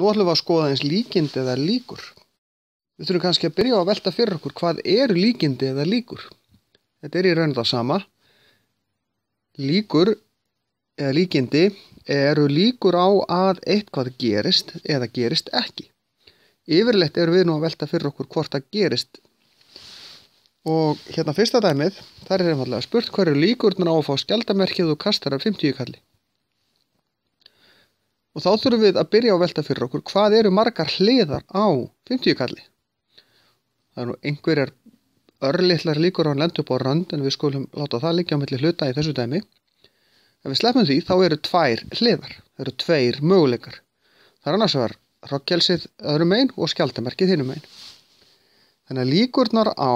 Nú ætlum við að skoða eins líkindi eða líkur. Við þurfum kannski að byrja á að velta fyrir okkur hvað eru líkindi eða líkur. Þetta í raun það sama. Líkur eða líkindi eru líkur á að eitthvað gerist eða gerist ekki. Yfirleitt erum við nú að velta fyrir okkur hvort það gerist. Og hérna fyrsta dæmið, þar einfaldlega spurt hver eru líkurnar á að fá skjaldarmerkið og kastar af 50 kalli. Og þá þurfum við að byrja á að velta fyrir okkur hvað eru margar hliðar á 50 kalli. Það eru einhverjar örlitlar líkur á hann lendi upp á rönd en við skulum láta það liggja á milli hluta í þessu dæmi. Ef við sleppum því þá eru 2 hliðar, það eru 2 möguleikar. Það er annars vegar hroggelsið öðrum megin og skjaldarmerkið hinum megin. Þannig að líkurnar á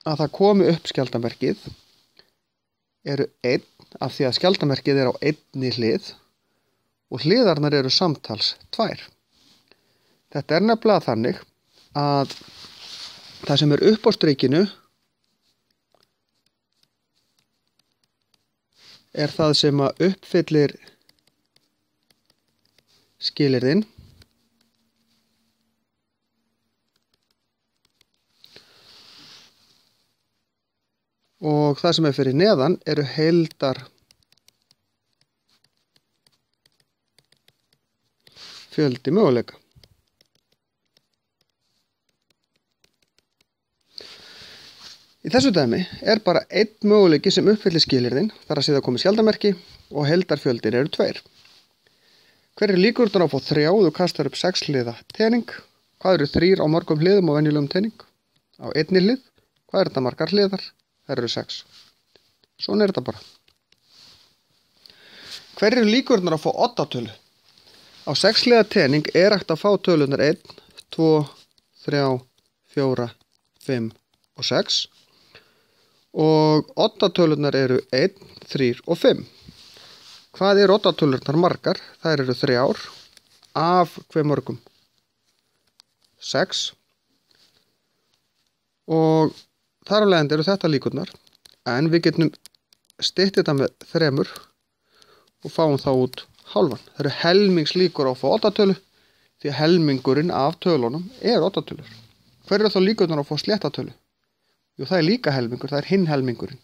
að það komi upp skjaldarmerkið eru 1 af því að skjaldarmerkið er á einni hlið og hliðarnar eru samtals 2. Þetta er nefnilega þannig að það sem er upp á strikinu er það sem að uppfyllir skilyrðin og það sem er fyrir neðan eru heildar fjöldi möguleika. Í þessu dæmi er bara 1 möguleiki sem uppfyllir skilyrðin, þar að segja að komi skjaldarmerki og heildarfjöldin eru 2. Hver eru líkurnar á að fá 3 þú kastar upp 6 hliða tening? Hvað eru 3 á mörgum hliðum og venjulegum tening? Á einni hlið? Hvað eru þetta margar hliðar? Það eru 6. Svona er þetta bara. Hver eru líkurnar að fá oddatölu? Á 6 hliða tening er hægt að fá tölunar 1, 2, 3, 4, 5 og 6. Og oddatölunar eru 1, 3 og 5. Hvað eru oddatölunar margar? Það eru 3 af hve mörgum? 6. Og þar af leiðandi eru þetta líkurnar. En við getum stytt þetta með 3 og fáum þá út hálfan. Það eru helmingslíkur á að fá oddatölu því að helmingurinn af tölunum er oddatölur. Hver eru þá líkurnar á að fá sléttatölu? Jú, það er líka helmingur, það er hinn helmingurinn.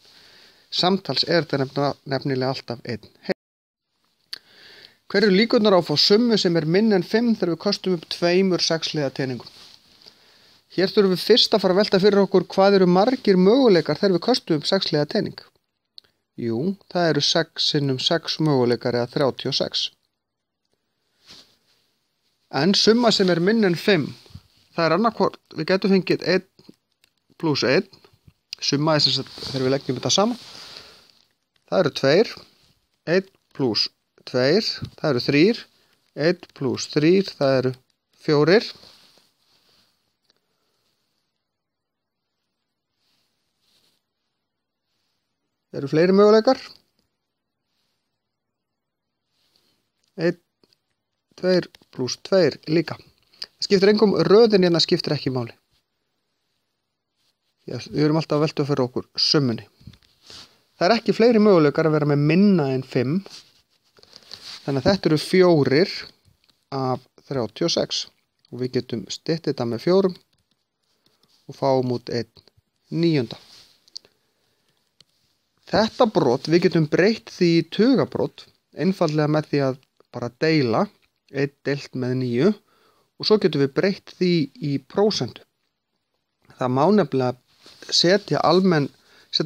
Samtals er þetta nefnilega alltaf 1. Hver eru líkurnar á að fá summu sem er minni en 5 þegar við kostum upp 2 6 hliða teningum? Hér þurfum við fyrst að fara að velta fyrir okkur hvað eru margir möguleikar þegar við kostum upp 6 hliða tening. Jú, það eru 6 sinnum 6 möguleikar eða 36. En summa sem er minni en 5, það er annarkvort, við getum fengið 1 plus 1. Summa er sem sagt þegar við leggjum þetta saman. Það eru 2. 1 plus 2, það eru 3. 1 plus 3, það eru 4. Það eru fleiri möguleikar. 1, 2 plus 2 líka. Það skiptir engum röðin hérna skiptir ekki máli. Við erum alltaf að velta fyrir okkur summunni. Það er ekki fleiri möguleikar að vera með minna en 5. Þannig að þetta eru 4 af 36. Og við getum stytt þetta með 4 og fáum út 1/9. Þetta brot, við getum breytt því í tugabrot, einfaldlega með því að bara deila 1 deilt með 9 og svo getum við breytt því í prósentu. Það má nefnilega setja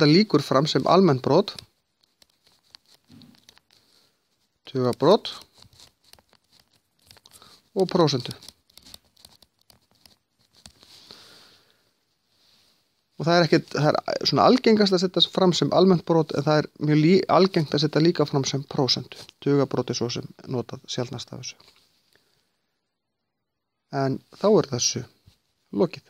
líkur fram sem almenn brot, tugabrot og prósentu. Og það er svona algengast að setja fram sem almennt brot en það er mjög algengt að setja líka fram sem prósentu. Tugabrot er svo sem notað sjaldnast af þessu. En þá er þessu lokið.